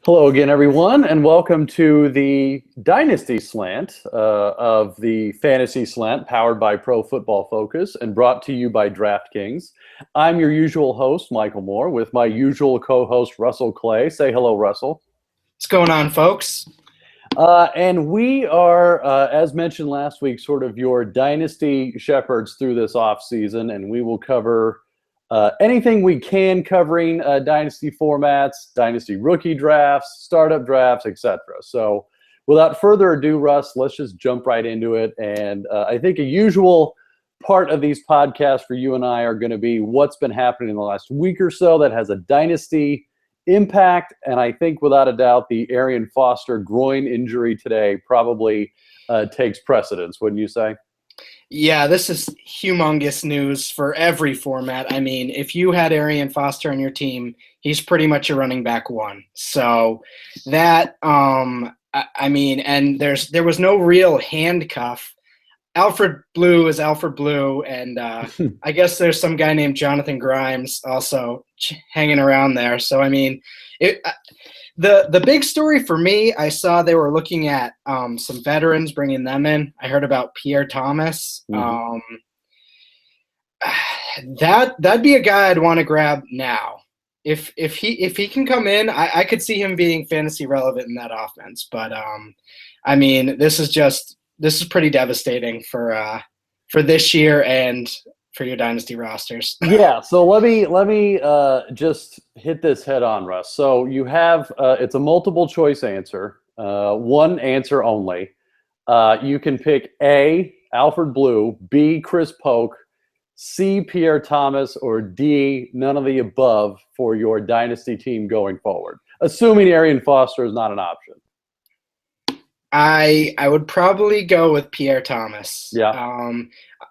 Hello again, everyone, and welcome to the Dynasty Slant of the Fantasy Slant, powered by Pro Football Focus and brought to you by DraftKings. I'm your usual host, Michael Moore, with my usual co-host, Russell Clay. Say hello, Russell. What's going on, folks? And we are, as mentioned last week, sort of your Dynasty shepherds through this offseason, and we will cover anything we can covering Dynasty formats, Dynasty Rookie Drafts, Startup Drafts, etc. So without further ado, Russ, let's just jump right into it. And I think a usual part of these podcasts for you and I are going to be what's been happening in the last week or so that has a Dynasty impact. And I think without a doubt, the Arian Foster groin injury today probably takes precedence, wouldn't you say? Yeah, this is humongous news for every format. I mean, if you had Arian Foster on your team, he's pretty much a running back one. So that, I mean, and there was no real handcuff. Alfred Blue is Alfred Blue, and I guess there's some guy named Jonathan Grimes also hanging around there. So, I mean, the big story for me, I saw they were looking at some veterans, bringing them in. I heard about Pierre Thomas. Mm-hmm. That'd be a guy I'd want to grab now. If he can come in, I could see him being fantasy relevant in that offense. But I mean, this is pretty devastating for this year and for your dynasty rosters. Yeah, so let me just hit this head on, Russ. So you have it's a multiple choice answer, one answer only. You can pick A, Alfred Blue, B, Chris Polk, C, Pierre Thomas, or D, none of the above for your dynasty team going forward, assuming Arian Foster is not an option. I would probably go with Pierre Thomas. Yeah.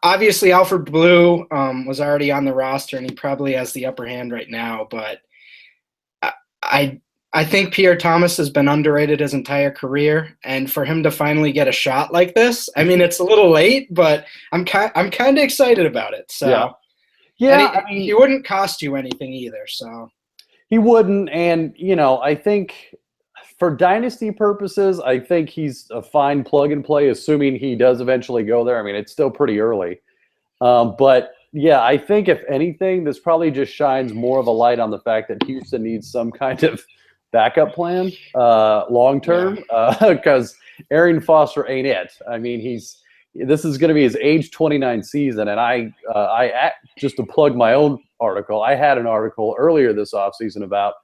Obviously, Alfred Blue was already on the roster, and he probably has the upper hand right now. But I think Pierre Thomas has been underrated his entire career, and for him to finally get a shot like this, I mean, it's a little late, but I'm kind of excited about it. So yeah, I mean, he wouldn't cost you anything either. So he wouldn't, and I think. For dynasty purposes, I think he's a fine plug and play, assuming he does eventually go there. I mean, it's still pretty early. But, yeah, I think if anything, this probably just shines more of a light on the fact that Houston needs some kind of backup plan long-term because Arian Foster ain't it. I mean, this is going to be his age 29 season, and I just to plug my own article, I had an article earlier this offseason about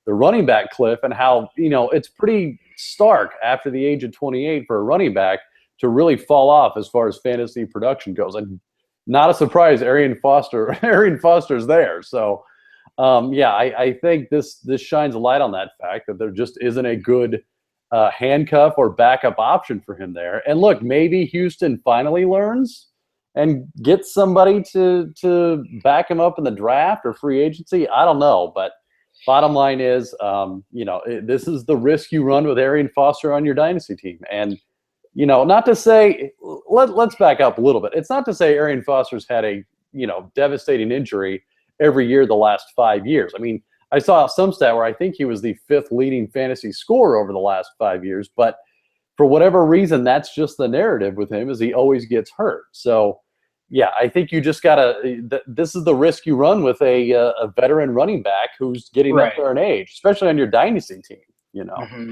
the running back cliff and how, it's pretty stark after the age of 28 for a running back to really fall off as far as fantasy production goes. And not a surprise, Arian Foster's there. So, I think this shines a light on that fact that there just isn't a good handcuff or backup option for him there. And look, maybe Houston finally learns and gets somebody to back him up in the draft or free agency. I don't know, but bottom line is, this is the risk you run with Arian Foster on your dynasty team. And, not to say, let's back up a little bit. It's not to say Arian Foster's had a, devastating injury every year the last 5 years. I mean, I saw some stat where I think he was the 5th leading fantasy scorer over the last 5 years. But for whatever reason, that's just the narrative with him is he always gets hurt. So, yeah, I think you just got to – this is the risk you run with a veteran running back who's getting up there in age, especially on your dynasty team, Mm-hmm.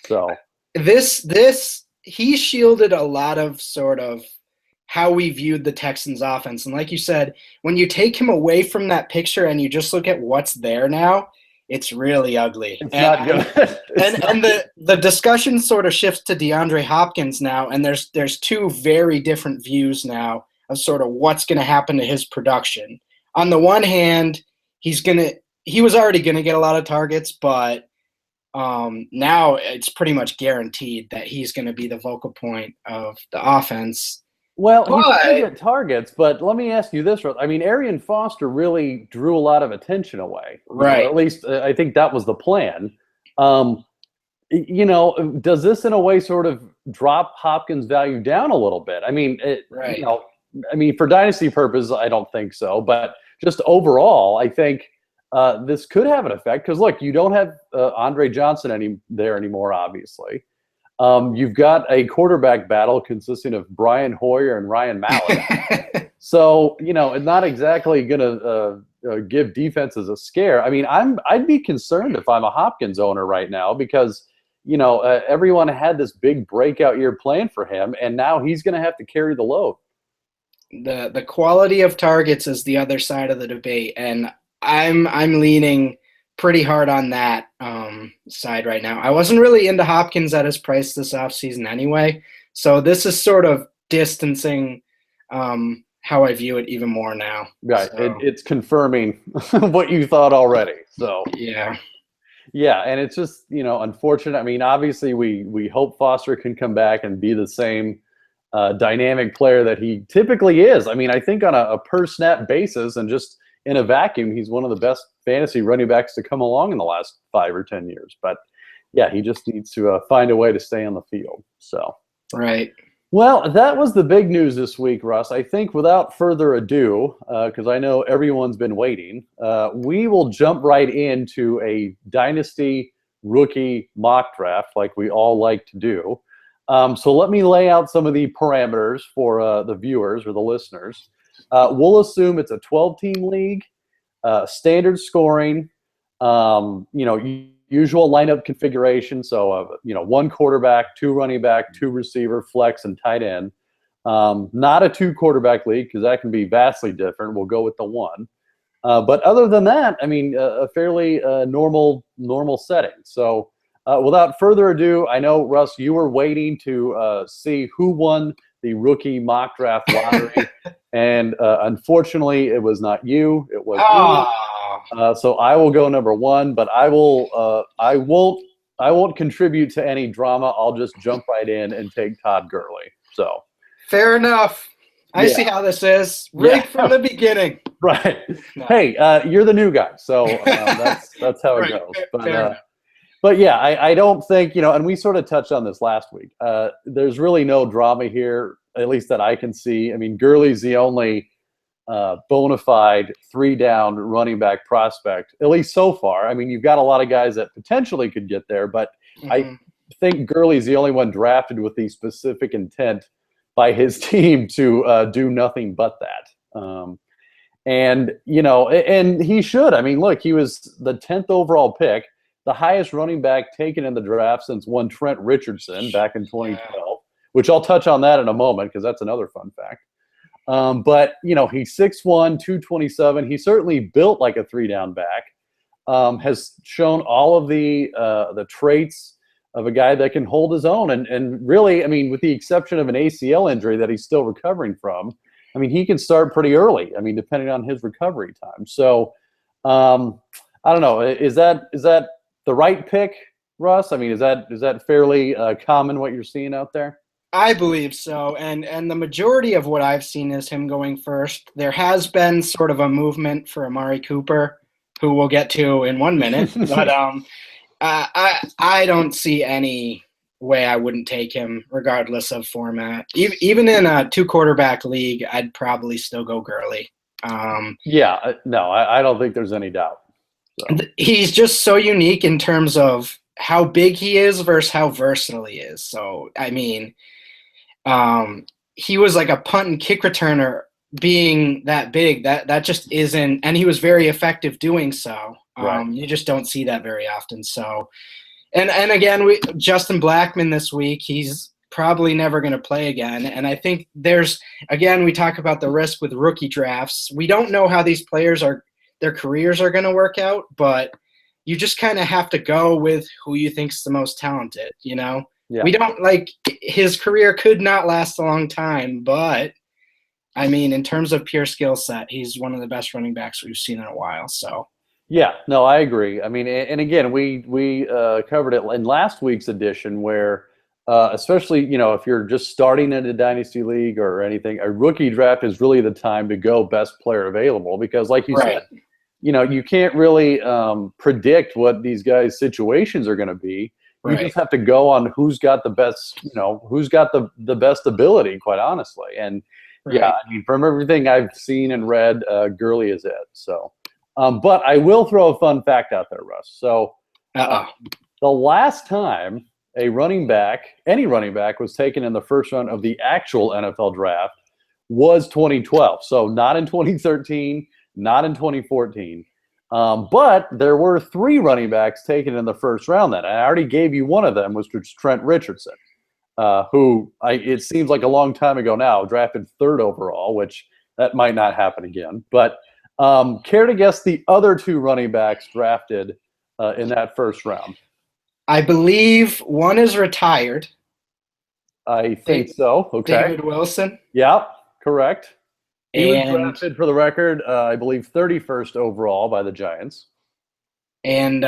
So he shielded a lot of sort of how we viewed the Texans offense. And like you said, when you take him away from that picture and you just look at what's there now, it's really ugly. It's not good. And the discussion sort of shifts to DeAndre Hopkins now, and there's two very different views now of sort of what's going to happen to his production. On the one hand, he was already going to get a lot of targets, but now it's pretty much guaranteed that he's going to be the vocal point of the offense. Well, he's going to get targets, but let me ask you this. I mean, Arian Foster really drew a lot of attention away. Right. At least I think that was the plan. Does this in a way sort of drop Hopkins' value down a little bit? I mean, for dynasty purposes, I don't think so. But just overall, I think this could have an effect because, look, you don't have Andre Johnson there anymore, obviously. You've got a quarterback battle consisting of Brian Hoyer and Ryan Mallett. So, it's not exactly going to give defenses a scare. I mean, I'd be concerned if I'm a Hopkins owner right now because, everyone had this big breakout year planned for him, and now he's going to have to carry the load. The quality of targets is the other side of the debate, and I'm leaning pretty hard on that side right now. I wasn't really into Hopkins at his price this offseason anyway, so this is sort of distancing how I view it even more now. Right, so, it's confirming what you thought already. So yeah, and it's just unfortunate. I mean, obviously we hope Foster can come back and be the same dynamic player that he typically is. I mean, I think on a per snap basis and just in a vacuum, he's one of the best fantasy running backs to come along in the last 5 or 10 years. But yeah, he just needs to find a way to stay on the field. So right. Well, that was the big news this week, Russ. I think without further ado, because I know everyone's been waiting, we will jump right into a Dynasty Rookie Mock Draft like we all like to do. So let me lay out some of the parameters for the viewers or the listeners. We'll assume it's a 12-team league, standard scoring, usual lineup configuration. So, one quarterback, 2 running back, 2 receiver, flex, and tight end. Not a 2-quarterback league because that can be vastly different. We'll go with the 1. But other than that, I mean, a fairly normal setting. So without further ado, I know, Russ, you were waiting to see who won the rookie mock draft lottery. And unfortunately, it was not you. It was me. So I will go number 1, but I won't contribute to any drama. I'll just jump right in and take Todd Gurley. So fair enough. I see how this is from the beginning. Right. No. Hey, you're the new guy, so that's how it goes. But yeah, I don't think and we sort of touched on this last week. There's really no drama here, at least that I can see. I mean, Gurley's the only bona fide 3-down running back prospect, at least so far. I mean, you've got a lot of guys that potentially could get there, but I think Gurley's the only one drafted with the specific intent by his team to do nothing but that. And he should. I mean, look, he was the 10th overall pick, the highest running back taken in the draft since one Trent Richardson back in 2012, which I'll touch on that in a moment because that's another fun fact. But, he's 6'1", 227. He's certainly built like a 3-down back, has shown all of the traits of a guy that can hold his own. And really, I mean, with the exception of an ACL injury that he's still recovering from, I mean, he can start pretty early, I mean, depending on his recovery time. So I don't know. Is that the right pick, Russ? I mean, is that fairly common what you're seeing out there? I believe so, and the majority of what I've seen is him going first. There has been sort of a movement for Amari Cooper, who we'll get to in 1 minute, but I don't see any way I wouldn't take him, regardless of format. Even in a 2-quarterback league, I'd probably still go Gurley. No, I don't think there's any doubt. So. He's just so unique in terms of how big he is versus how versatile he is. So, I mean, he was like a punt and kick returner being that big. That just isn't – and he was very effective doing so. Right. You just don't see that very often. So, and again, Justin Blackmon this week, he's probably never going to play again. And I think there's – again, we talk about the risk with rookie drafts. We don't know how these players their careers are going to work out, but – you just kind of have to go with who you think's the most talented, Yeah. We don't his career could not last a long time, but I mean, in terms of pure skill set, he's one of the best running backs we've seen in a while. So yeah, no, I agree. I mean, and again, we covered it in last week's edition where especially, if you're just starting in a dynasty league or anything, a rookie draft is really the time to go best player available because like you said, you can't really predict what these guys' situations are going to be. You just have to go on who's got the best, who's got the best ability, quite honestly. And yeah, I mean, from everything I've seen and read, Gurley is it. So, But I will throw a fun fact out there, Russ. So the last time any running back was taken in the first round of the actual NFL draft was 2012. So not in 2013, not in 2014. But there were 3 running backs taken in the first round then. I already gave you one of them, was Trent Richardson, who it seems like a long time ago now, drafted 3rd overall, which that might not happen again. But care to guess the other 2 running backs drafted in that first round? I believe one is retired. I think so. Okay. David Wilson. Yep, correct. He was drafted, for the record, I believe 31st overall by the Giants. And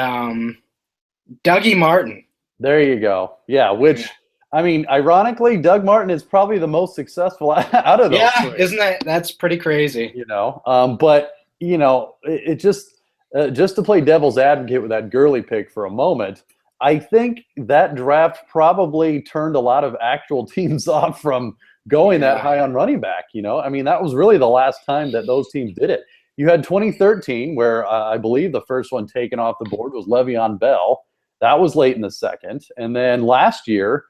Dougie Martin. There you go. Yeah, which, I mean, ironically, Doug Martin is probably the most successful out of those. Yeah, isn't that's pretty crazy? You know, but, you know, it just to play devil's advocate with that Gurley pick for a moment, I think that draft probably turned a lot of actual teams off from going that high on running back. You know, I mean, that was really the last time that those teams did it. You had 2013, where I believe the first one taken off the board was Le'Veon Bell. That was late in the second. And then last year,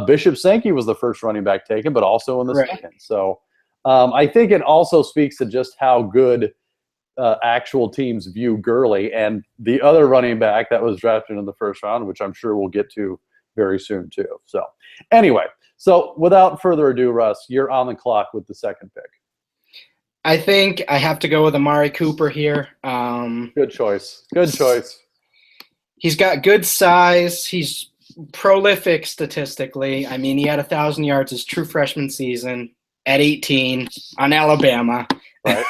Bishop Sankey was the first running back taken, but also in the second. So I think it also speaks to just how good actual teams view Gurley and the other running back that was drafted in the first round, which I'm sure we'll get to very soon too. So anyway, so without further ado, Russ, you're on the clock with the second pick. I think I have to go with Amari Cooper here. Good choice. Good choice. He's got good size. He's prolific statistically. I mean, he had 1,000 yards his true freshman season at 18 on Alabama. Right.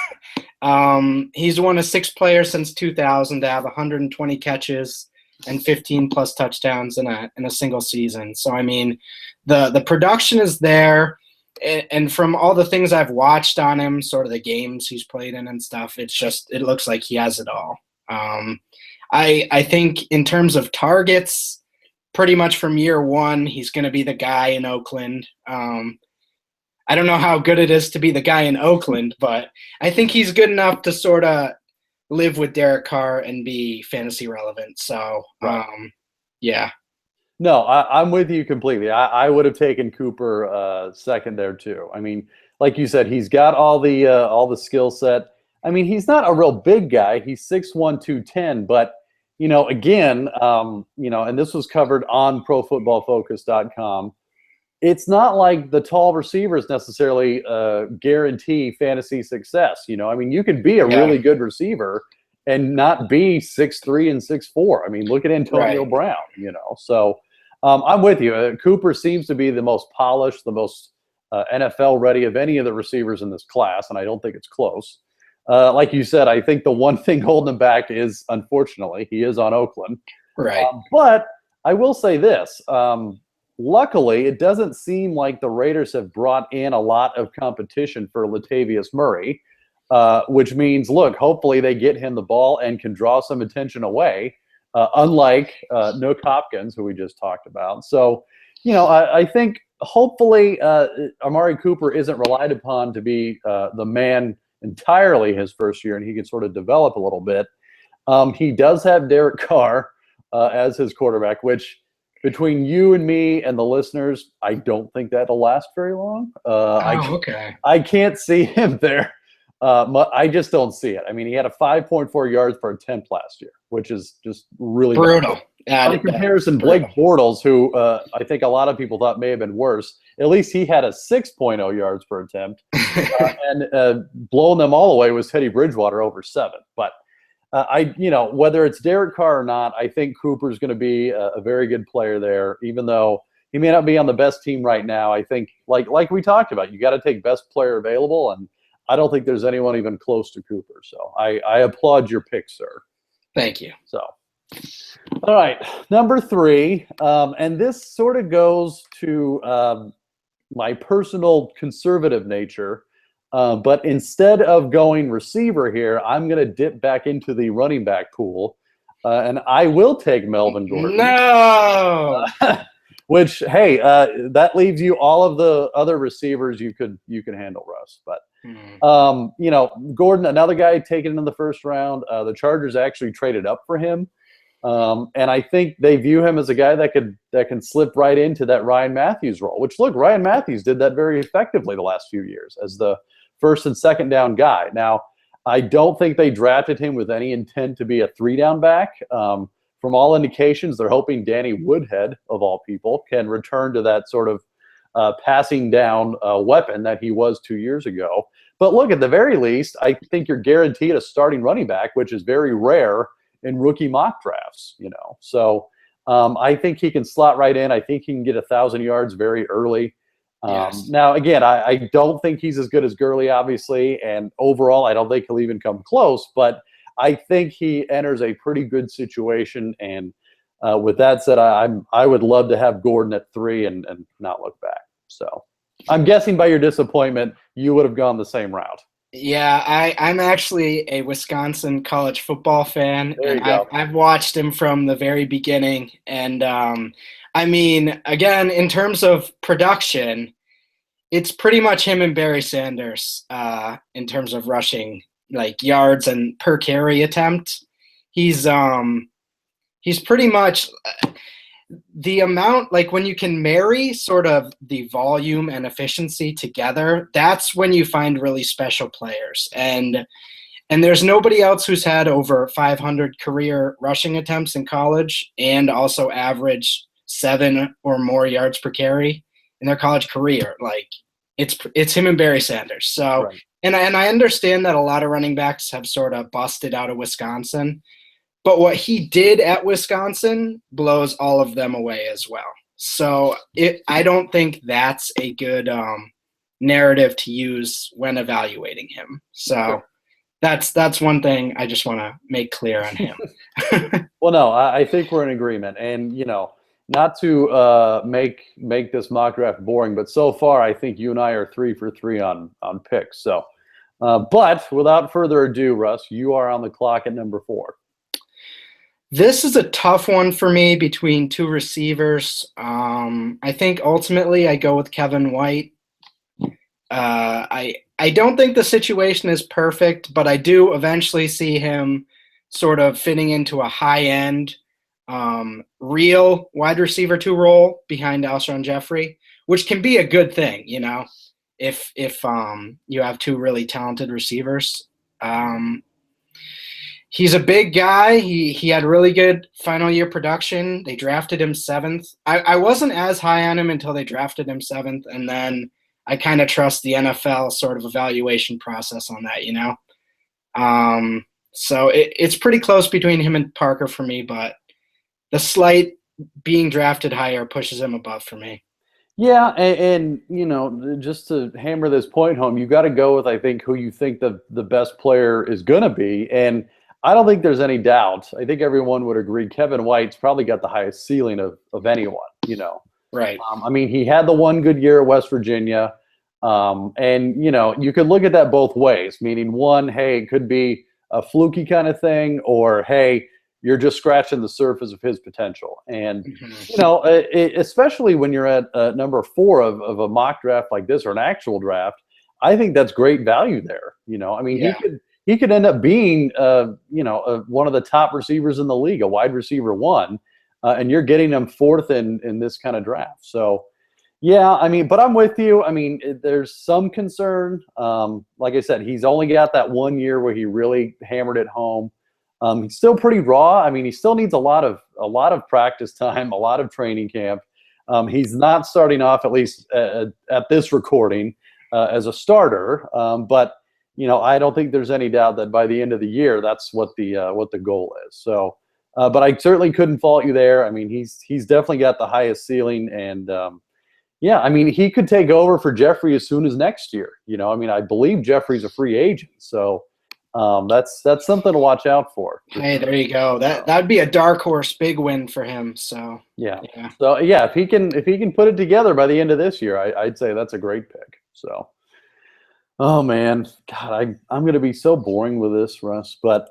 He's one of 6 players since 2000 to have 120 catches and 15 plus touchdowns in a single season. So, I mean, the production is there. And from all the things I've watched on him, sort of the games he's played in and stuff, it looks like he has it all. I think in terms of targets, pretty much from year one, he's going to be the guy in Oakland. I don't know how good it is to be the guy in Oakland, but I think he's good enough to sort of live with Derek Carr and be fantasy relevant. So, yeah. No, I'm with you completely. I would have taken Cooper second there too. I mean, like you said, he's got all the skill set. I mean, he's not a real big guy. He's 6'1", 210, but you know, again, you know, and this was covered on ProFootballFocus.com. It's not like the tall receivers necessarily guarantee fantasy success. You know, I mean, you could be a really good receiver and not be 6'3" and 6'4". I mean, look at Antonio Brown, you know. So I'm with you. Cooper seems to be the most polished, the most NFL ready of any of the receivers in this class, and I don't think it's close. Like you said, I think the one thing holding him back is, unfortunately, he is on Oakland. Right. But I will say this. Luckily, it doesn't seem like the Raiders have brought in a lot of competition for Latavius Murray, which means, look, hopefully they get him the ball and can draw some attention away, unlike Nook Hopkins, who we just talked about. So, you know, I think hopefully Amari Cooper isn't relied upon to be the man entirely his first year, and he can sort of develop a little bit. He does have Derek Carr as his quarterback, which between you and me and the listeners, I don't think that'll last very long. I can't see him there. I just don't see it. I mean, he had a 5.4 yards per attempt last year, which is just really brutal. By comparison, Blake Bortles, who I think a lot of people thought may have been worse, at least he had a 6.0 yards per attempt. And blowing them all away was Teddy Bridgewater over 7. But you know, whether it's Derek Carr or not, I think Cooper's going to be a very good player there, even though he may not be on the best team right now. I think, like we talked about, you got to take best player available, and I don't think there's anyone even close to Cooper. So I applaud your pick, sir. Thank you. So, all right, number 3, and this sort of goes to my personal conservative nature. But instead of going receiver here, I'm going to dip back into the running back pool, and I will take Melvin Gordon. No! Which, hey, that leaves you all of the other receivers you can handle, Russ. But You know, Gordon, another guy taken in the first round. The Chargers actually traded up for him. And I think they view him as a guy that can slip right into that Ryan Matthews role, which, look, Ryan Matthews did that very effectively the last few years as the first and second down guy. Now, I don't think they drafted him with any intent to be a 3-down back. From all indications, they're hoping Danny Woodhead, of all people, can return to that sort of passing down weapon that he was 2 years ago. But look, at the very least, I think you're guaranteed a starting running back, which is very rare in rookie mock drafts, you know. So I think he can slot right in. I think he can get 1,000 yards very early. Yes. Now, again, I don't think he's as good as Gurley, obviously, and overall, I don't think he'll even come close. But I think he enters a pretty good situation. And with that said, I would love to have Gordon at 3 and not look back. So I'm guessing by your disappointment, you would have gone the same route. Yeah, I'm actually a Wisconsin college football fan, There you and go. I've watched him from the very beginning. And I mean, again, in terms of production, it's pretty much him and Barry Sanders in terms of rushing, like yards and per carry attempt. He's pretty much the amount, like when you can marry sort of the volume and efficiency together, that's when you find really special players. And there's nobody else who's had over 500 career rushing attempts in college and also average 7 or more yards per carry in their college career. Like it's him and Barry Sanders. So, Right. and I understand that a lot of running backs have sort of busted out of Wisconsin. But what he did at Wisconsin blows all of them away as well. So I don't think that's a good narrative to use when evaluating him. So that's one thing I just want to make clear on him. Well, no, I think we're in agreement. And, you know, not to make this mock draft boring, but so far I think you and I are 3 for 3 on picks. So, but without further ado, Russ, you are on the clock at number 4. This is a tough one for me between 2 receivers. I think ultimately I go with Kevin White. I don't think the situation is perfect, but I do eventually see him sort of fitting into a high-end, real wide receiver 2 role behind Alshon Jeffrey, which can be a good thing, you know, if you have 2 really talented receivers. He's a big guy. He had really good final year production. They drafted him 7th. I wasn't as high on him until they drafted him 7th, and then I kind of trust the NFL sort of evaluation process on that, you know? So it's pretty close between him and Parker for me, but the slight being drafted higher pushes him above for me. Yeah, and you know, just to hammer this point home, you got to go with, I think, who you think the best player is going to be. And I don't think there's any doubt. I think everyone would agree Kevin White's probably got the highest ceiling of anyone, you know. Right. I mean, he had the one good year at West Virginia. And, you know, you could look at that both ways, meaning one, hey, it could be a fluky kind of thing, or, hey, you're just scratching the surface of his potential. And, you know, especially when you're at number 4 of a mock draft like this or an actual draft, I think that's great value there. You know, I mean, he could end up being, you know, one of the top receivers in the league, a wide receiver 1, and you're getting him 4th in this kind of draft. So, yeah, I mean, but I'm with you. I mean, there's some concern. Like I said, he's only got that 1 year where he really hammered it home. He's still pretty raw. I mean, he still needs a lot of practice time, a lot of training camp. He's not starting off, at least at this recording, as a starter. But you know, I don't think there's any doubt that by the end of the year, that's what the goal is. So, but I certainly couldn't fault you there. I mean, he's definitely got the highest ceiling, and yeah, I mean, he could take over for Jeffrey as soon as next year. You know, I mean, I believe Jeffrey's a free agent, so that's something to watch out for. Hey, there you go. That'd be a dark horse big win for him. So yeah. So yeah, if he can put it together by the end of this year, I'd say that's a great pick. So. Oh man, God, I'm gonna be so boring with this, Russ. But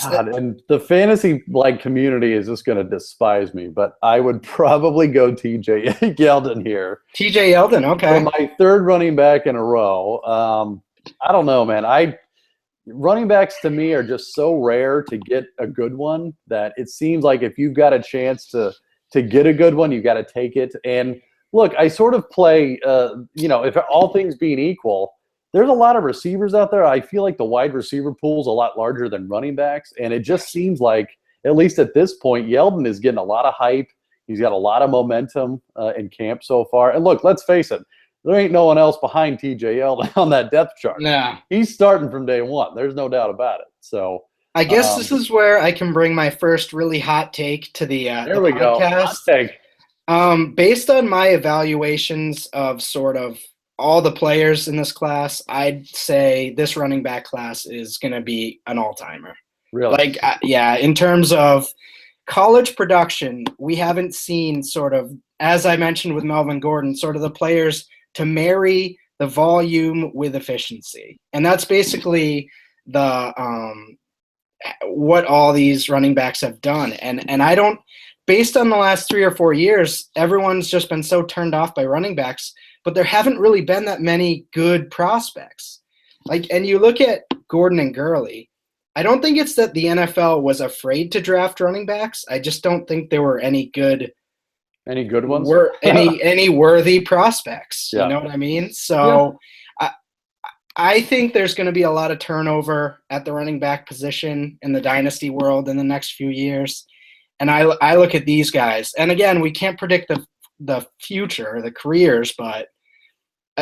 God, and the fantasy community is just going to despise me, but I would probably go TJ Yeldon here. TJ Yeldon, okay. For my third running back in a row. I don't know, man. Running backs to me are just so rare to get a good one that it seems like if you've got a chance to get a good one, you got to take it. And look, I sort of play, if all things being equal, there's a lot of receivers out there. I feel like the wide receiver pool is a lot larger than running backs, and it just seems like, at least at this point, Yeldon is getting a lot of hype. He's got a lot of momentum in camp so far. And look, let's face it, there ain't no one else behind TJ Yeldon on that depth chart. No. He's starting from day one. There's no doubt about it. So I guess this is where I can bring my first really hot take to the there we podcast. Go. Hot take. Based on my evaluations of sort of all the players in this class, I'd say this running back class is going to be an all-timer. Really? In terms of college production, we haven't seen sort of, as I mentioned with Melvin Gordon, sort of the players to marry the volume with efficiency. And that's basically the what all these running backs have done. And I don't, based on the last 3 or 4 years, everyone's just been so turned off by running backs, but there haven't really been that many good prospects. And you look at Gordon and Gurley, I don't think it's that the NFL was afraid to draft running backs. I just don't think there were any good ones? any worthy prospects. Yeah. You know what I mean? So I think there's going to be a lot of turnover at the running back position in the dynasty world in the next few years. And I look at these guys, and again, we can't predict the future, the careers, but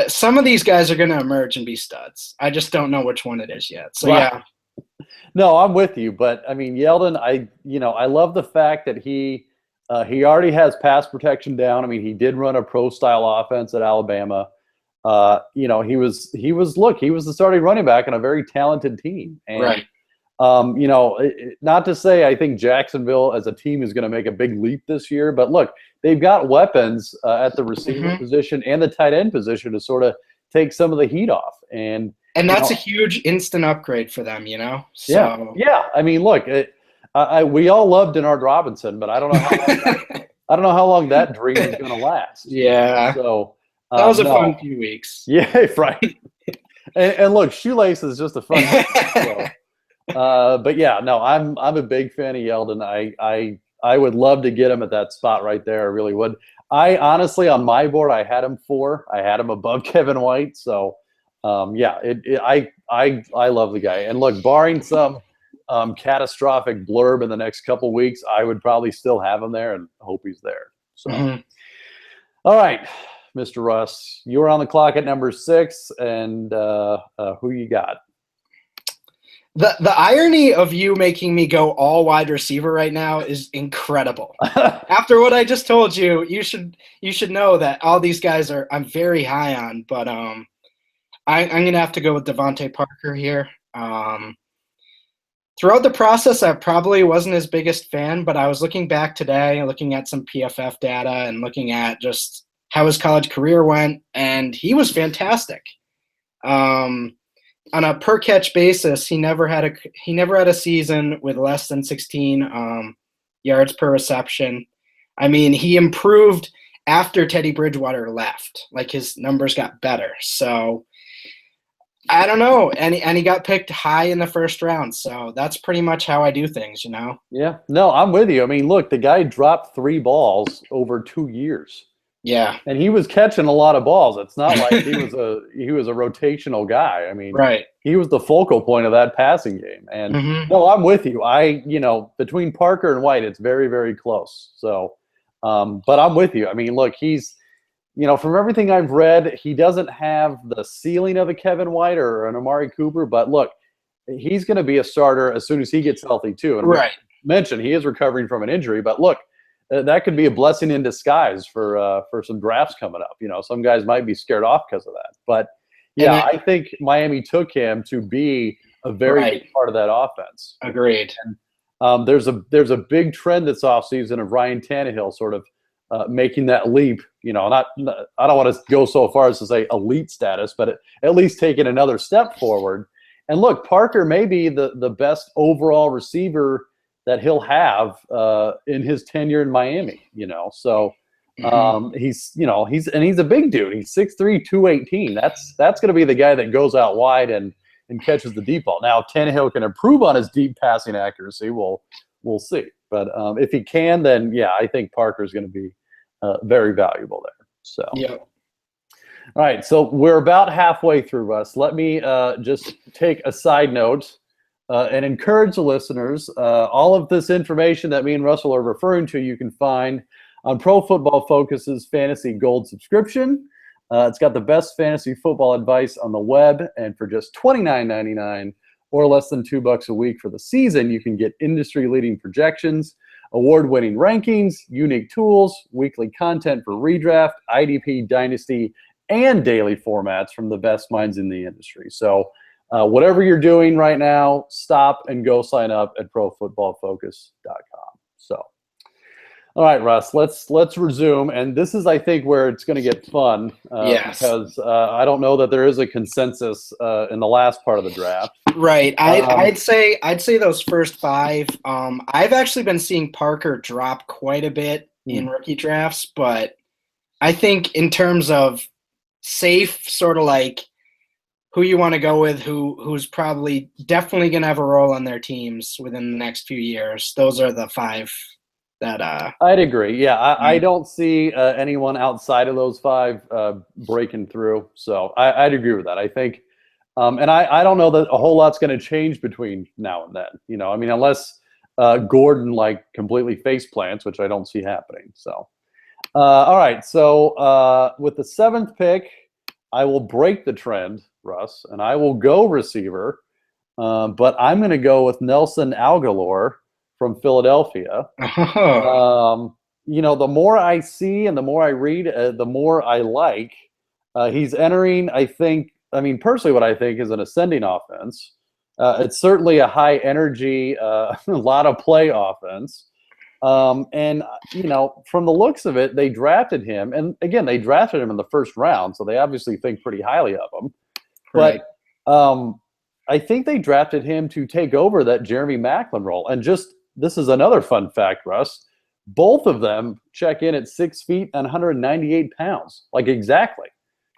some of these guys are going to emerge and be studs. I just don't know which one it is yet. So yeah. No, I'm with you, but I mean Yeldon, I love the fact that he already has pass protection down. I mean, he did run a pro style offense at Alabama. He was the starting running back on a very talented team. And, right. Not to say I think Jacksonville as a team is going to make a big leap this year, but look, they've got weapons at the receiver position and the tight end position to sort of take some of the heat off. And that's a huge instant upgrade for them, So. Yeah. I mean, look, we all love Denard Robinson, but I don't know how long that dream is going to last. Yeah. So that was a fun few weeks. Yeah, right. and look, Shoelace is just a fun. But yeah, no, I'm a big fan of Yeldon. I would love to get him at that spot right there. I really would. I honestly, on my board, I had him 4. I had him above Kevin White. So I love the guy. And look, barring some catastrophic blurb in the next couple weeks, I would probably still have him there and hope he's there. So, All right, Mr. Russ, you were on the clock at number 6, and who you got? The irony of you making me go all wide receiver right now is incredible. After what I just told you, you should know that all these guys I'm very high on, but I'm gonna have to go with Devontae Parker here. Throughout the process, I probably wasn't his biggest fan, but I was looking back today and looking at some PFF data and looking at just how his college career went, and he was fantastic. On a per catch basis, he never had a season with less than 16 yards per reception. I mean, he improved after Teddy Bridgewater left. His numbers got better. So I don't know. And he got picked high in the first round. So that's pretty much how I do things, Yeah. No, I'm with you. I mean, look, the guy dropped 3 balls over 2 years. Yeah. And he was catching a lot of balls. It's not like he was a rotational guy. I mean, right. He was the focal point of that passing game. And no, I'm with you. Between Parker and White, it's very, very close. So, but I'm with you. I mean, look, he's, from everything I've read, he doesn't have the ceiling of a Kevin White or an Amari Cooper, but look, he's going to be a starter as soon as he gets healthy too. And right. Mentioned he is recovering from an injury, but look, that could be a blessing in disguise for some drafts coming up. Some guys might be scared off because of that. But, yeah, I think Miami took him to be a very big part of that offense. Agreed. And, there's a big trend this offseason of Ryan Tannehill sort of making that leap. I don't want to go so far as to say elite status, but at least taking another step forward. And look, Parker may be the best overall receiver that he'll have in his tenure in Miami, So he's a big dude. He's 6'3", 218. That's going to be the guy that goes out wide and catches the deep ball. Now, if Tannehill can improve on his deep passing accuracy, we'll see. But if he can, then yeah, I think Parker's going to be very valuable there. So yeah. All right, so we're about halfway through, Russ. Let me just take a side note and encourage the listeners. All of this information that me and Russell are referring to, you can find on Pro Football Focus's Fantasy Gold subscription. It's got the best fantasy football advice on the web, and for just $29.99 or less than $2 a week for the season, you can get industry-leading projections, award-winning rankings, unique tools, weekly content for redraft, IDP, Dynasty, and daily formats from the best minds in the industry. So whatever you're doing right now, stop and go sign up at profootballfocus.com. So, all right, Russ, let's resume. And this is, I think, where it's going to get fun Yes. because I don't know that there is a consensus in the last part of the draft. Right. I'd say those first five. I've actually been seeing Parker drop quite a bit in rookie drafts, but I think in terms of safe, sort of like who you want to go with, who's probably definitely going to have a role on their teams within the next few years. Those are the five that I'd agree. Yeah, I don't see anyone outside of those five breaking through. So I'd agree with that. I think, and I don't know that a whole lot's going to change between now and then. I mean, unless Gordon completely face plants, which I don't see happening. So. All right, so with the 7th pick, I will break the trend, Russ, and I will go receiver, but I'm going to go with Nelson Agholor from Philadelphia. The more I see and the more I read, the more I like. He's entering, personally what I think is an ascending offense. It's certainly a high-energy, a lot of play offense. And from the looks of it, they drafted him, and again, they drafted him in the first round, so they obviously think pretty highly of him. Right. But I think they drafted him to take over that Jeremy Maclin role. And this is another fun fact, Russ. Both of them check in at 6 feet and 198 pounds, exactly.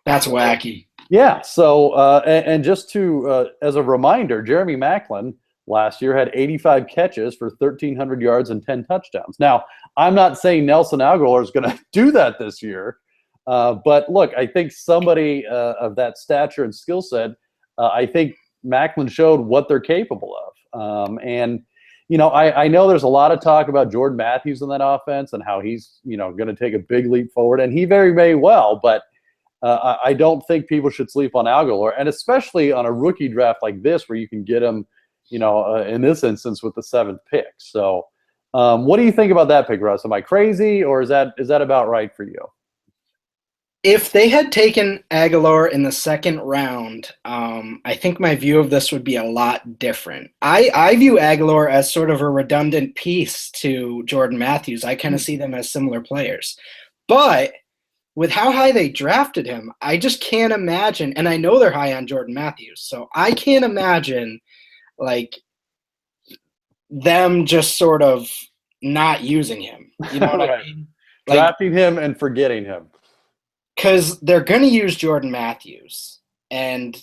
That's wacky. Yeah. So, and just to as a reminder, Jeremy Maclin last year had 85 catches for 1,300 yards and 10 touchdowns. Now, I'm not saying Nelson Agholor is going to do that this year, but look, I think somebody of that stature and skill set, I think Maclin showed what they're capable of. And I know there's a lot of talk about Jordan Matthews in that offense and how he's going to take a big leap forward, and he very may well, but I don't think people should sleep on Agholor, and especially on a rookie draft like this where you can get him in this instance with the 7th pick. So what do you think about that pick, Russ? Am I crazy, or is that about right for you? If they had taken Agholor in the 2nd round, I think my view of this would be a lot different. I view Agholor as sort of a redundant piece to Jordan Matthews. I kind of see them as similar players. But with how high they drafted him, I just can't imagine, and I know they're high on Jordan Matthews, so I can't imagine them just sort of not using him. You know what right. I mean? Drafting him and forgetting him. Because they're going to use Jordan Matthews. And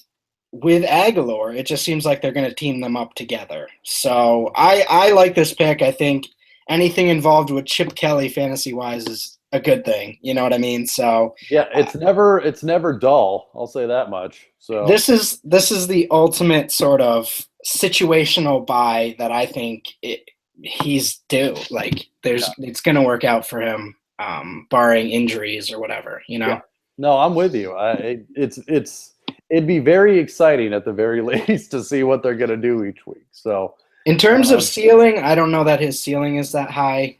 with Agholor, it just seems like they're going to team them up together. So I like this pick. I think anything involved with Chip Kelly fantasy-wise is a good thing. You know what I mean? So yeah, it's never dull. I'll say that much. So this is the ultimate sort of situational buy that I think he's due. It's going to work out for him, barring injuries or whatever. Yeah. No, I'm with you. It'd be very exciting at the very least to see what they're going to do each week. So in terms of ceiling, I don't know that his ceiling is that high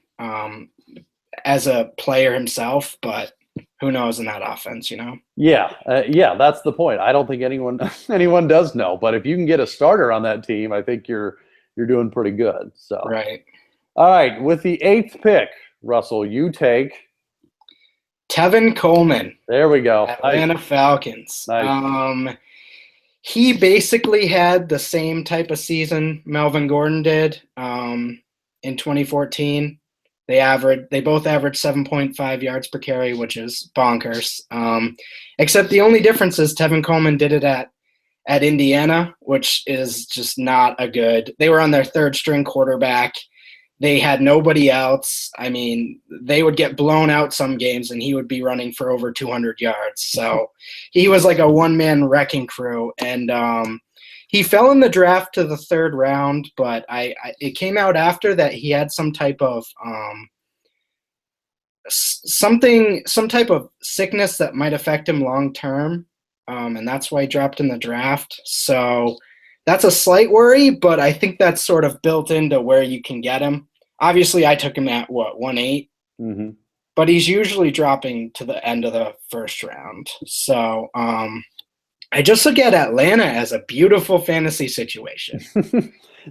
as a player himself, but who knows in that offense, Yeah, that's the point. I don't think anyone does know, but if you can get a starter on that team, I think you're doing pretty good. So right. All right, with the 8th pick, Russell, you take Tevin Coleman. There we go. Atlanta Falcons. Nice. he basically had the same type of season Melvin Gordon did in 2014. They both averaged 7.5 yards per carry, which is bonkers. Except the only difference is Tevin Coleman did it at Indiana, which is just not a good. They were on their third string quarterback. They had nobody else. I mean, they would get blown out some games, and he would be running for over 200 yards. So he was like a one-man wrecking crew. And he fell in the draft to the third round, but it came out after that he had some type of some type of sickness that might affect him long term, and that's why he dropped in the draft. So that's a slight worry, but I think that's sort of built into where you can get him. Obviously, I took him at 1.8, but he's usually dropping to the end of the first round. So I just look at Atlanta as a beautiful fantasy situation.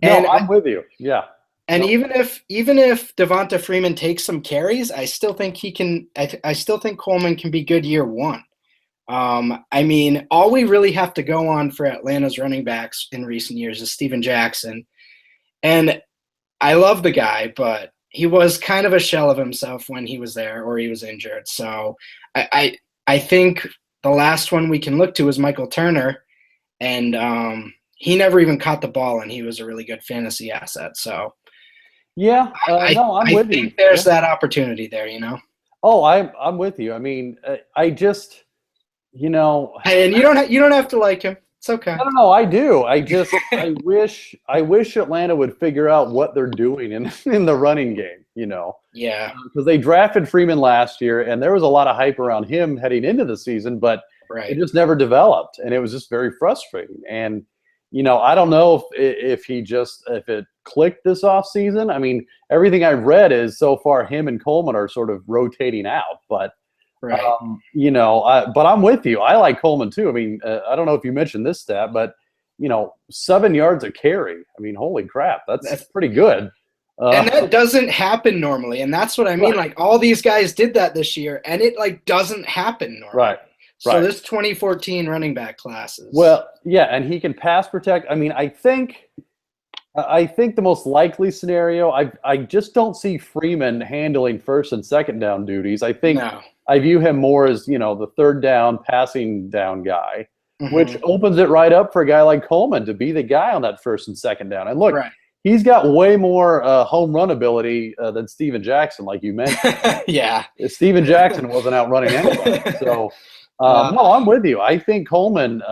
I'm with you. Yeah. And even if Devonta Freeman takes some carries, I still think he can. I still think Coleman can be good year one. I mean, all we really have to go on for Atlanta's running backs in recent years is Steven Jackson, and I love the guy, but he was kind of a shell of himself when he was there or he was injured. So I think the last one we can look to is Michael Turner, and he never even caught the ball, and he was a really good fantasy asset. So. Yeah, I'm with you. I think there's that opportunity there, you know. Oh, I'm with you. I mean, I just, and you don't have to like him. It's okay. No, I do. I wish Atlanta would figure out what they're doing in the running game. Yeah. Because they drafted Freeman last year, and there was a lot of hype around him heading into the season, but it just never developed, and it was just very frustrating. And I don't know if it clicked this offseason. I mean, everything I've read is so far him and Coleman are sort of rotating out. But, but I'm with you. I like Coleman too. I mean, I don't know if you mentioned this stat, but, 7 yards a carry. I mean, holy crap, that's pretty good. And that doesn't happen normally. And that's what I mean. Like all these guys did that this year, and it doesn't happen normally. Right. So this 2014 running back classes. Well, yeah, and he can pass protect. I mean, I think the most likely scenario, I just don't see Freeman handling first and second down duties. I think I view him more as, the third down, passing down guy, which opens it right up for a guy like Coleman to be the guy on that first and second down. And look, he's got way more home run ability than Steven Jackson, like you mentioned. Yeah. Steven Jackson wasn't out running anyway. So – no, I'm with you. I think Coleman,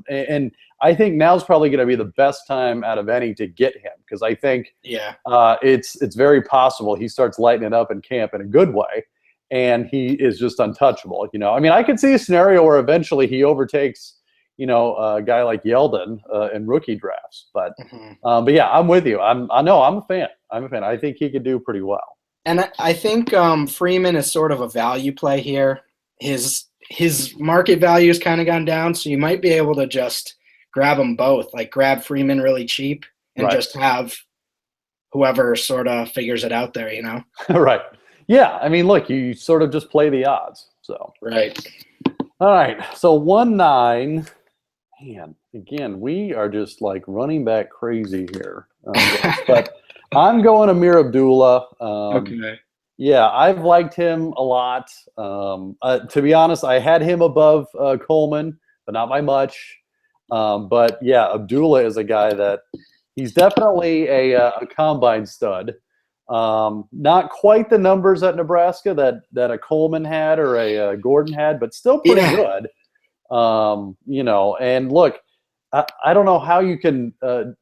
and I think now's probably going to be the best time out of any to get him, because I think it's very possible he starts lighting it up in camp in a good way, and he is just untouchable. I mean, I could see a scenario where eventually he overtakes, a guy like Yeldon in rookie drafts. But yeah, I'm with you. I'm a fan. I think he could do pretty well. And I think Freeman is sort of a value play here. His market value has kind of gone down, so you might be able to just grab them both, like grab Freeman really cheap and just have whoever sort of figures it out there, Right. Yeah. I mean, look, you sort of just play the odds. So. Right. All right. So 1-9. Man, again, we are just like running back crazy here. But I'm going Amir Abdullah. Okay. Yeah, I've liked him a lot. To be honest, I had him above Coleman, but not by much. But yeah, Abdullah is a guy that he's definitely a combine stud. Not quite the numbers at Nebraska that a Coleman had or a Gordon had, but still pretty good. And look, I don't know how you can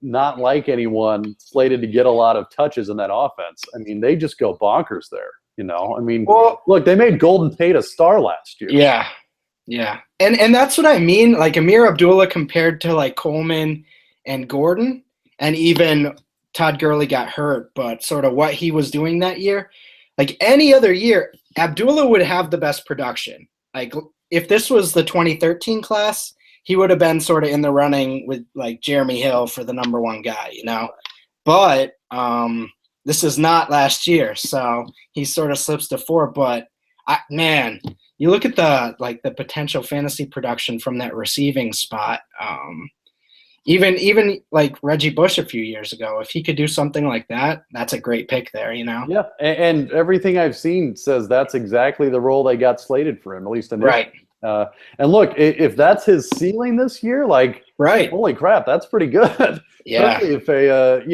not like anyone slated to get a lot of touches in that offense. I mean, they just go bonkers there, I mean, look, they made Golden Tate a star last year. Yeah. Yeah. And that's what I mean. Like Amir Abdullah compared to like Coleman and Gordon, and even Todd Gurley got hurt, but sort of what he was doing that year, like any other year, Abdullah would have the best production. Like if this was the 2013 class, he would have been sort of in the running with like Jeremy Hill for the number one guy, But this is not last year, so he sort of slips to 4. But you look at the potential fantasy production from that receiving spot. Even like Reggie Bush a few years ago, if he could do something like that, that's a great pick there, you know? Yeah, and everything I've seen says that's exactly the role they got slated for him, at least initially. Right. And look, if that's his ceiling this year, like, Right. holy crap, that's pretty good. Yeah. Especially if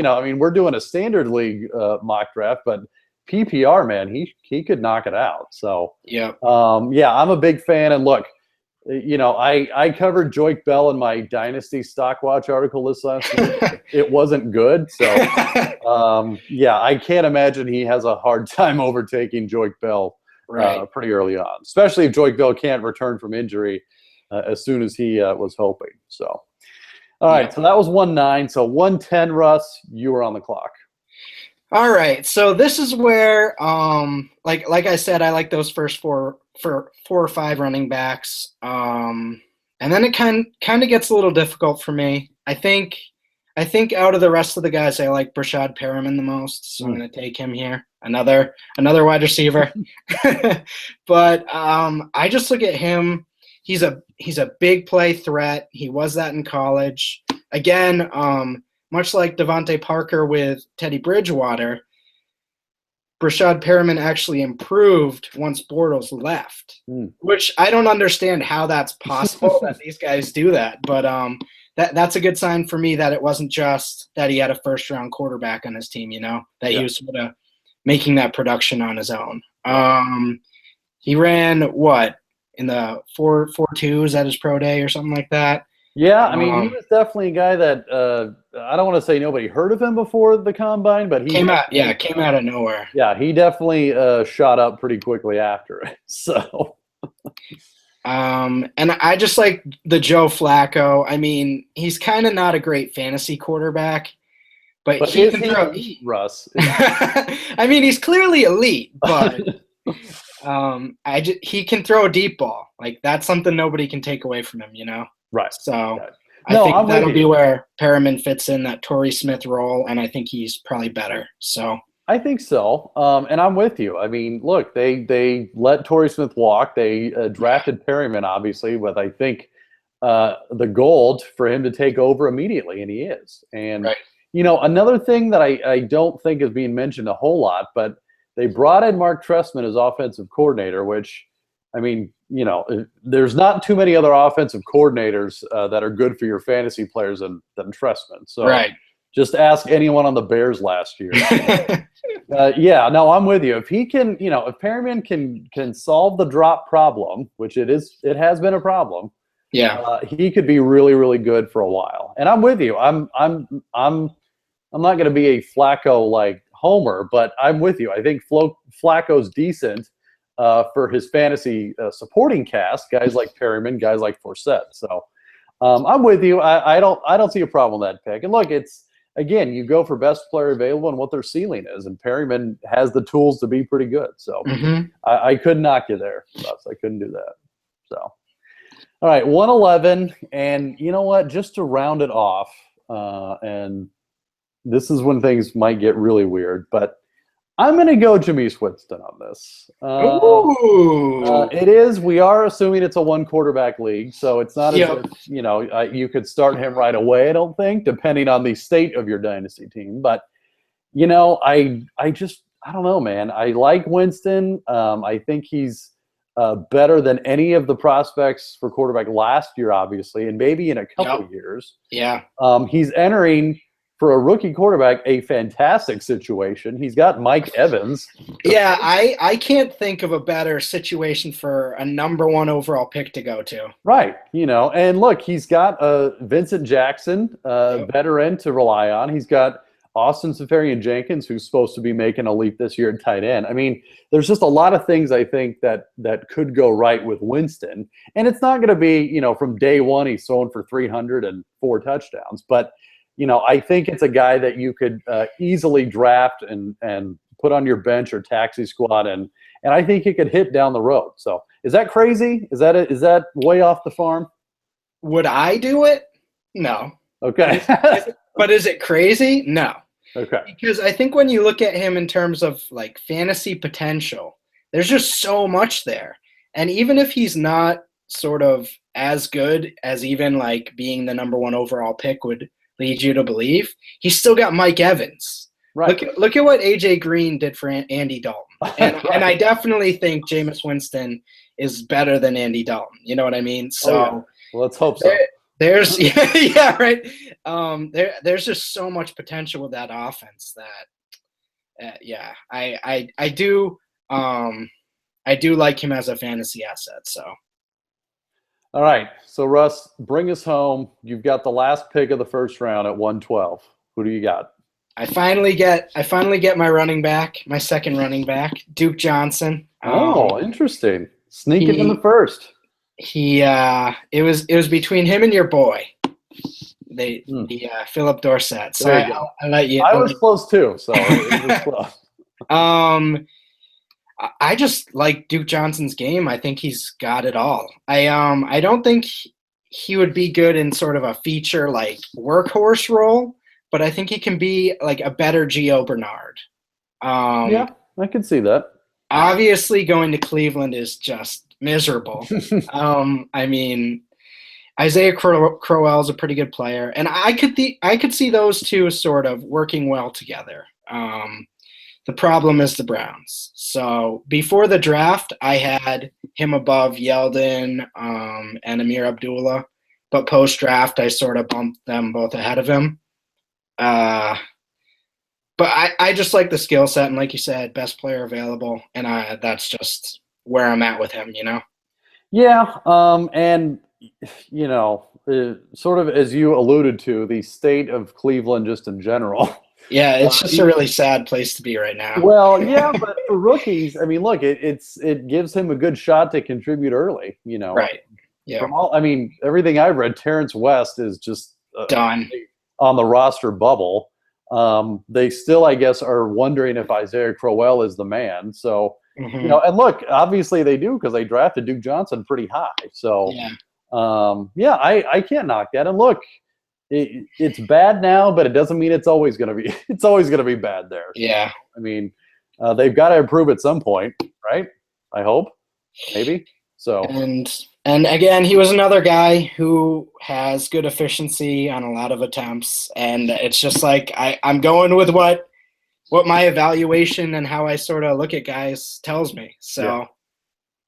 I mean, we're doing a standard league mock draft, but PPR, man, he could knock it out. So, Yeah. yeah, I'm a big fan. And look, I covered Joik Bell in my Dynasty Stock Watch article this last week. It wasn't good. So, yeah, I can't imagine he has a hard time overtaking Joik Bell pretty early on, especially if Joik Bell can't return from injury as soon as he was hoping. So, all right, so that was 1-9. So 1-10, Russ, you were on the clock. All right, so this is where, like I said, I like those first four or five running backs, and then it kind of gets a little difficult for me. I think out of the rest of the guys, I like Brashad Perriman the most, so I'm going to take him here. Another wide receiver, but I just look at him. He's a big play threat. He was that in college. Again, much like Devontae Parker with Teddy Bridgewater, Brashad Perriman actually improved once Bortles left, which I don't understand how that's possible that these guys do that. But that's a good sign for me that it wasn't just that he had a first-round quarterback on his team, that he was sort of making that production on his own. He ran, in the 4.42s at his pro day or something like that? Yeah, I mean, he was definitely a guy that I don't want to say nobody heard of him before the combine, but he came out of nowhere. Yeah, he definitely shot up pretty quickly after it. So, and I just like the Joe Flacco. I mean, he's kind of not a great fantasy quarterback, but he can throw. Elite, Russ? I mean, he's clearly elite, but he can throw a deep ball. Like that's something nobody can take away from him, Right. So I think that'll be where Perriman fits in that Torrey Smith role, and I think he's probably better. So I think so, and I'm with you. I mean, look, they let Torrey Smith walk. They drafted Perriman, obviously, with I think the goal for him to take over immediately, and he is. And another thing that I don't think is being mentioned a whole lot, but they brought in Mark Trestman as offensive coordinator, which, I mean, there's not too many other offensive coordinators that are good for your fantasy players than Trestman. So just ask anyone on the Bears last year. Yeah, no, I'm with you. If he can, if Perriman can solve the drop problem, which it has been a problem. Yeah, he could be really, really good for a while. And I'm with you. I'm not going to be a Flacco like homer, but I'm with you. I think Flacco's decent for his fantasy supporting cast, guys like Perriman, guys like Forsett. So I'm with you. I don't see a problem with that pick. And look, it's again, you go for best player available and what their ceiling is, and Perriman has the tools to be pretty good. So I couldn't knock you there, Russ. I couldn't do that. So all right, 111, and you know what? Just to round it off, and this is when things might get really weird, but I'm going to go Jameis Winston on this. It is. We are assuming it's a one quarterback league, so it's not as if, you could start him right away, I don't think, depending on the state of your dynasty team. But, I don't know, man. I like Winston. I think he's better than any of the prospects for quarterback last year, obviously, and maybe in a couple of years. Yeah. He's entering, for a rookie quarterback, a fantastic situation. He's got Mike Evans. Yeah, I can't think of a better situation for a number one overall pick to go to. Right, and look, he's got Vincent Jackson, veteran to rely on. He's got Austin Seferian-Jenkins, who's supposed to be making a leap this year at tight end. I mean, there's just a lot of things I think that could go right with Winston. And it's not going to be, from day one he's throwing for 304 touchdowns, but I think it's a guy that you could easily draft and put on your bench or taxi squad, and I think he could hit down the road. So is that crazy? Is that way off the farm? Would I do it? No. Okay. But is it crazy? No. Okay. Because I think when you look at him in terms of like fantasy potential, there's just so much there. And even if he's not sort of as good as even like being the number 1 overall pick would lead you to believe, he's still got Mike Evans. Right. Look at what AJ Green did for Andy Dalton. And, Right. and I definitely think Jameis Winston is better than Andy Dalton. You know what I mean? So well, let's hope so. There's yeah, right. There's just so much potential with that offense that I do like him as a fantasy asset. So all right. So Russ, bring us home. You've got the last pick of the first round at 112. Who do you got? I finally get my running back, my second running back, Duke Johnson. Interesting. Sneaking in the first. It was between him and your boy, Philip Dorsett. So I let you. I was close too. So it was close. I just like Duke Johnson's game. I think he's got it all. I don't think he would be good in sort of a feature like workhorse role, but I think he can be like a better Gio Bernard. Yeah, I can see that. Obviously, going to Cleveland is just miserable. I mean, Isaiah Crowell is a pretty good player, and I could see those two sort of working well together. The problem is the Browns. So before the draft, I had him above Yeldon and Amir Abdullah, but post-draft, I sort of bumped them both ahead of him. But I just like the skill set, and like you said, best player available, and that's just where I'm at with him, you know? Yeah, and, you know, sort of as you alluded to, the state of Cleveland just in general. Yeah, it's just a really sad place to be right now. Well, yeah, but for rookies, I mean, look, it gives him a good shot to contribute early, you know. Right. Yeah. Everything I've read, Terrence West is just done on the roster bubble. They still, I guess, are wondering if Isaiah Crowell is the man. So, you know, and look, obviously they do because they drafted Duke Johnson pretty high. So, I can't knock that. And look, it's bad now, but it doesn't mean it's always going to be. It's always going to be bad there. Yeah. I mean, they've got to improve at some point, right? I hope, maybe. So. And again, he was another guy who has good efficiency on a lot of attempts, and it's just like I'm going with what my evaluation and how I sort of look at guys tells me. So, yeah.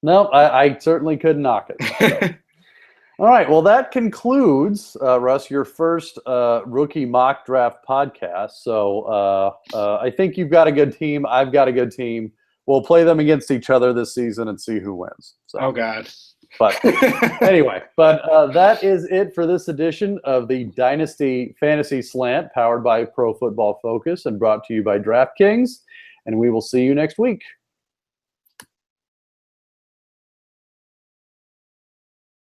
No, I certainly couldn't knock it. All right, well, that concludes, Russ, your first rookie mock draft podcast. So I think you've got a good team. I've got a good team. We'll play them against each other this season and see who wins. So. Oh, God. But anyway, that is it for this edition of the Dynasty Fantasy Slant, powered by Pro Football Focus and brought to you by DraftKings. And we will see you next week.